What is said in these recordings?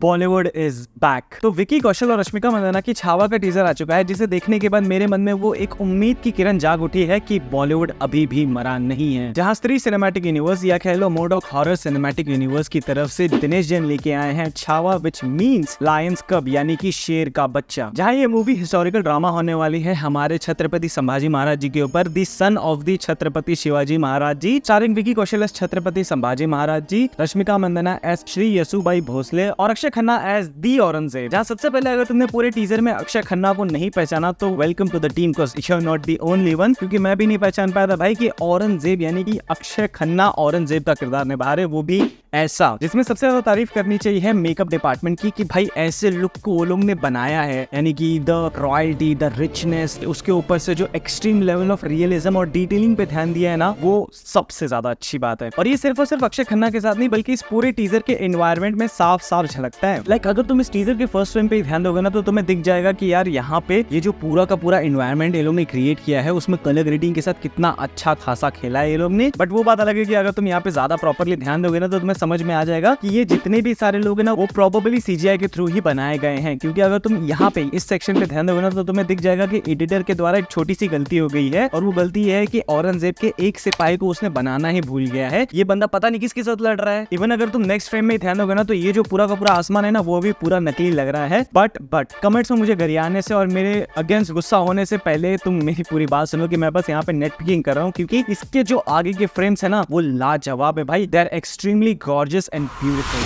Bollywood is back. तो विकी कौशल और रश्मिका मंदाना की छावा का टीजर आ चुका है, जिसे देखने के बाद मेरे मन में वो एक उम्मीद की किरण जाग उठी है कि बॉलीवुड अभी भी मरा नहीं है। जहां स्त्री सिनेमैटिक यूनिवर्स या कह लो मोडॉक हॉरर सिनेमैटिक यूनिवर्स की तरफ से दिनेश जैन लेके आए हैं छावा, विच मीन्स लायंस कब यानी कि शेर का बच्चा। जहां ये मूवी हिस्टोरिकल ड्रामा होने वाली है हमारे छत्रपति संभाजी महाराज जी के ऊपर, the son of the Chhatrapati Shivaji Maharaj ji, starring Vicky Kaushal as Chhatrapati Sambhaji Maharaj ji, Rashmika Mandanna as Shri Yesubai Bhosale और अक्षय खन्ना एज दी औरंगजेब। जहां सबसे पहले अगर तुमने पूरे टीजर में अक्षय खन्ना को नहीं पहचाना तो welcome to the team, because you are not the only one, क्योंकि मैं भी नहीं पहचान पाया था भाई कि औरंगजेब यानी कि अक्षय खन्ना औरंगजेब का किरदार निभा रहे, वो भी ऐसा। जिसमें सबसे ज्यादा तारीफ करनी चाहिए है मेकअप डिपार्टमेंट की कि भाई ऐसे लुक को वो लोग ने बनाया है, यानी कि द रॉयल्टी, द रिचनेस, उसके ऊपर से जो एक्सट्रीम लेवल ऑफ रियलिज्म और डिटेलिंग पे ध्यान दिया है ना, वो सबसे ज्यादा अच्छी बात है। और ये सिर्फ और सिर्फ अक्षय खन्ना के साथ नहीं बल्कि इस पूरे टीजर के एनवायरनमेंट में साफ साफ झलकता है। लाइक अगर तुम इस टीजर के फर्स्ट फ्रेम पे ध्यान दोगे ना तो तुम्हें दिख जाएगा कि यार यहाँ पे ये जो पूरा का पूरा एनवायरनमेंट ये लोग ने क्रिएट किया है उसमें कलर ग्रेडिंग के साथ कितना अच्छा खासा खेला है ये लोग ने। बट वो बात अलग है कि अगर तुम यहाँ पे ज्यादा प्रॉपरली ध्यान दोगे ना तो तुम्हें समझ में आ जाएगा कि ये जितने भी सारे लोग हैं ना वो प्रोबेबली सीजीआई के थ्रू ही बनाए गए हैं। क्योंकि अगर तुम यहाँ पे इस सेक्शन पे ध्यान दोगे ना तो तुम्हें दिख जाएगा कि एडिटर के द्वारा एक छोटी सी गलती हो गई है, और वो गलती ये है कि औरंगजेब के एक सिपाही को उसने बनाना ही भूल गया है। ये बंदा पता नहीं किसके साथ लड़ रहा है। इवन अगर तुम नेक्स्ट फ्रेम में ध्यान दोगे ना तो ये जो पूरा का पूरा आसमान है ना वो भी पूरा नकली लग रहा है। बट कमेंट्स में मुझे गरियाने से और मेरे अगेंस्ट गुस्सा होने से पहले तुम मेरी पूरी बात सुनो कि मैं बस यहाँ पे नेट पिकिंग कर रहा हूँ, क्योंकि इसके जो आगे के फ्रेम्स है ना वो लाजवाब है भाई। They are extremely gorgeous and beautiful.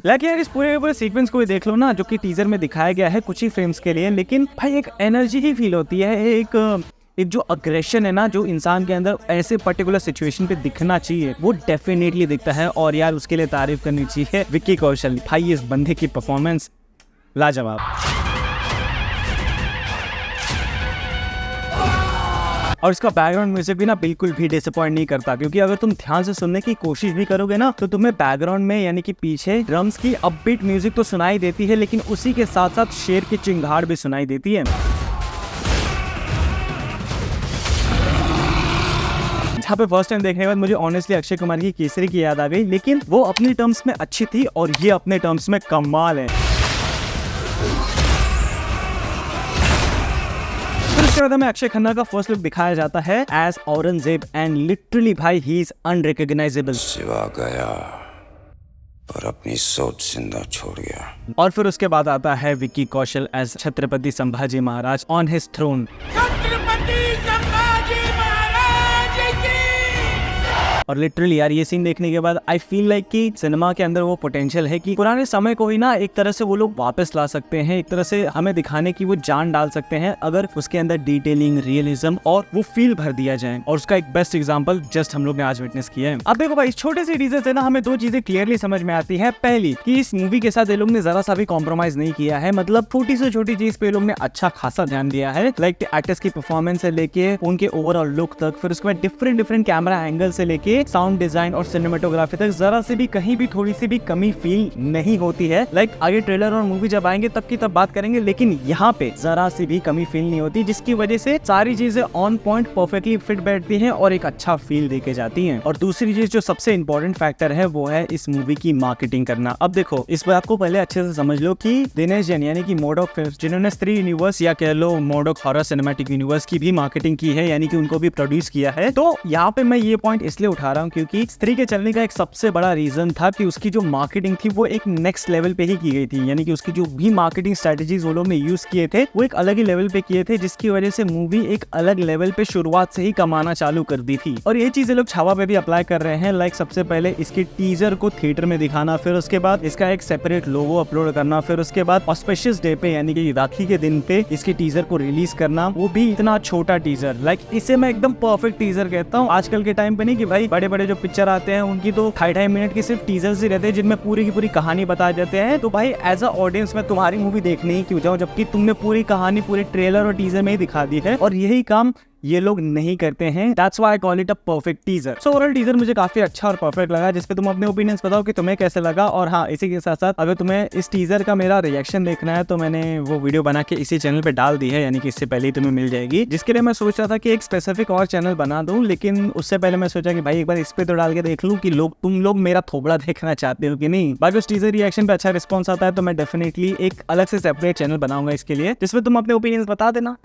लेकिन यार इस पूरे सीक्वेंस को देख लो ना जो कि टीजर में दिखाया गया है कुछ ही फ्रेम्स के लिए, लेकिन भाई एक एनर्जी ही फील होती है, एक जो अग्रेशन है ना जो इंसान के अंदर ऐसे पर्टिकुलर सिचुएशन पे दिखना चाहिए वो डेफिनेटली दिखता है। और यार उसके लिए तारीफ करनी चाहिए विक्की कौशल, भाई इस बंदे की परफॉर्मेंस लाजवाब। और इसका बैकग्राउंड म्यूजिक भी ना बिल्कुल भी डिसअपॉइंट नहीं करता, क्योंकि अगर तुम ध्यान से सुनने की कोशिश भी करोगे ना तो तुम्हें बैकग्राउंड में यानी कि पीछे ड्रम्स की अपबीट म्यूजिक तो सुनाई देती है, लेकिन उसी के साथ साथ शेर की चिंगाड़ भी सुनाई देती है। यहाँ पे फर्स्ट टाइम देखने के बाद मुझे ऑनेस्टली अक्षय कुमार की केसरी की याद आ गई, लेकिन वो अपनी टर्म्स में अच्छी थी और ये अपने टर्म्स में कमाल है। उसके बाद हमें अक्षय खन्ना का फर्स्ट लुक दिखाया जाता है एज औरंगजेब एंड लिटरली भाई ही इज अनरिकॉग्नाइजेबल। शिवा गया और अपनी सोच जिंदा छोड़ गया। और फिर उसके बाद आता है Vicky Kaushal as Chhatrapati Sambhaji Maharaj on his throne. और लिटरली यार ये सीन देखने के बाद आई फील लाइक कि सिनेमा के अंदर वो पोटेंशियल है कि पुराने समय को ही ना एक तरह से वो लोग वापस ला सकते हैं, एक तरह से हमें दिखाने की वो जान डाल सकते हैं अगर उसके अंदर डिटेलिंग, रियलिज्म और वो फील भर दिया जाए। और उसका एक बेस्ट एग्जांपल जस्ट हम लोग ने आज विटनेस किया है। अब देखो भाई इस छोटे से टीजर से ना हमें दो चीजें क्लियरली समझ में आती है। पहली कि इस मूवी के साथ ये लोग ने जरा सा भी कॉम्प्रोमाइज नहीं किया है, मतलब छोटी से छोटी चीज पे लोग ने अच्छा खासा ध्यान दिया है। लाइक एक्टर्स की परफॉर्मेंस से लेके उनके ओवरऑल लुक तक, फिर उसके बाद डिफरेंट कैमरा एंगल से लेके साउंड डिजाइन और सिनेमेटोग्राफी तक जरा से भी कहीं भी थोड़ी सी भी कमी फील नहीं होती है। लाइक आगे ट्रेलर और मूवी जब आएंगे तब की तब बात करेंगे, लेकिन यहाँ पे जरा सी भी कमी फील नहीं होती, जिसकी वजह से सारी चीजें ऑन पॉइंट परफेक्टली फिट बैठती हैं और एक अच्छा फील देके जाती हैं। और दूसरी चीज जो सबसे इंपॉर्टेंट फैक्टर है वो है इस मूवी की मार्केटिंग करना। अब देखो इस बात को पहले अच्छे से समझ लो कि दिनेश जैन यानी कि मोडॉक फिल्म्स, जिन्होंने स्त्री यूनिवर्स या कह लो मोडॉक हॉरर सिनेमैटिक यूनिवर्स की भी मार्केटिंग की है, यानी कि उनको भी प्रोड्यूस किया है। तो यहाँ पे मैं ये पॉइंट इसलिए उठा रहा हूँ क्योंकि स्त्री के चलने का एक सबसे बड़ा रीजन था कि उसकी जो मार्केटिंग थी वो एक नेक्स्ट लेवल पे ही की गई थी, यानी कि उसकी जो भी मार्केटिंग स्ट्रेटजीज वो लोग ने यूज किए थे वो एक अलग ही लेवल पे किए थे, जिसकी वजह से मूवी एक अलग लेवल पे शुरुआत से ही कमाना चालू कर दी थी। और ये चीजें लोग छावा पे भी अप्लाई कर रहे हैं। लाइक सबसे पहले इसकी टीजर को थिएटर में दिखाना, फिर उसके बाद इसका एक सेपरेट लोगो अपलोड करना, फिर उसके बाद ऑस्पिशियस डे पे यानी कि राखी के दिन पे इसकी टीजर को रिलीज करना, वो भी इतना छोटा टीजर। लाइक इसे मैं एकदम परफेक्ट टीजर कहता हूँ। आजकल के टाइम पे नहीं कि भाई बड़े बड़े जो पिक्चर आते हैं उनकी तो 2.5 मिनट की सिर्फ टीजर्स ही रहते हैं जिनमें पूरी की पूरी कहानी बता देते हैं। तो भाई एज अ ऑडियंस मैं तुम्हारी मूवी देखने ही क्यों जाऊं जबकि तुमने पूरी कहानी पूरे ट्रेलर और टीजर में ही दिखा दी है। और यही काम ये लोग नहीं करते हैं। That's why I call it a perfect teaser. So overall teaser मुझे काफी अच्छा और परफेक्ट लगा, जिसपे तुम अपने ओपिनियंस बताओ कि तुम्हें कैसे लगा। और हाँ, इसी के साथ साथ अगर तुम्हें इस टीजर का मेरा रिएक्शन देखना है तो मैंने वो वीडियो बना के इसी चैनल पे डाल दी है, यानी कि इससे पहले ही तुम्हें मिल जाएगी। जिसके लिए मैं सोच रहा था कि एक स्पेसिफिक और चैनल बना दूं, लेकिन उससे पहले मैं सोचा कि भाई एक बार इस पे तो डाल के देख लूं कि तुम लोग मेरा थोबड़ा देखना चाहते हो कि नहीं। बाकी उस टीजर रिएक्शन पे अच्छा रिस्पॉन्स आता है तो मैं डेफिनेटली एक अलग से सेपरेट चैनल बनाऊंगा इसके लिए, जिसमें तुम अपने ओपिनियंस बता देना।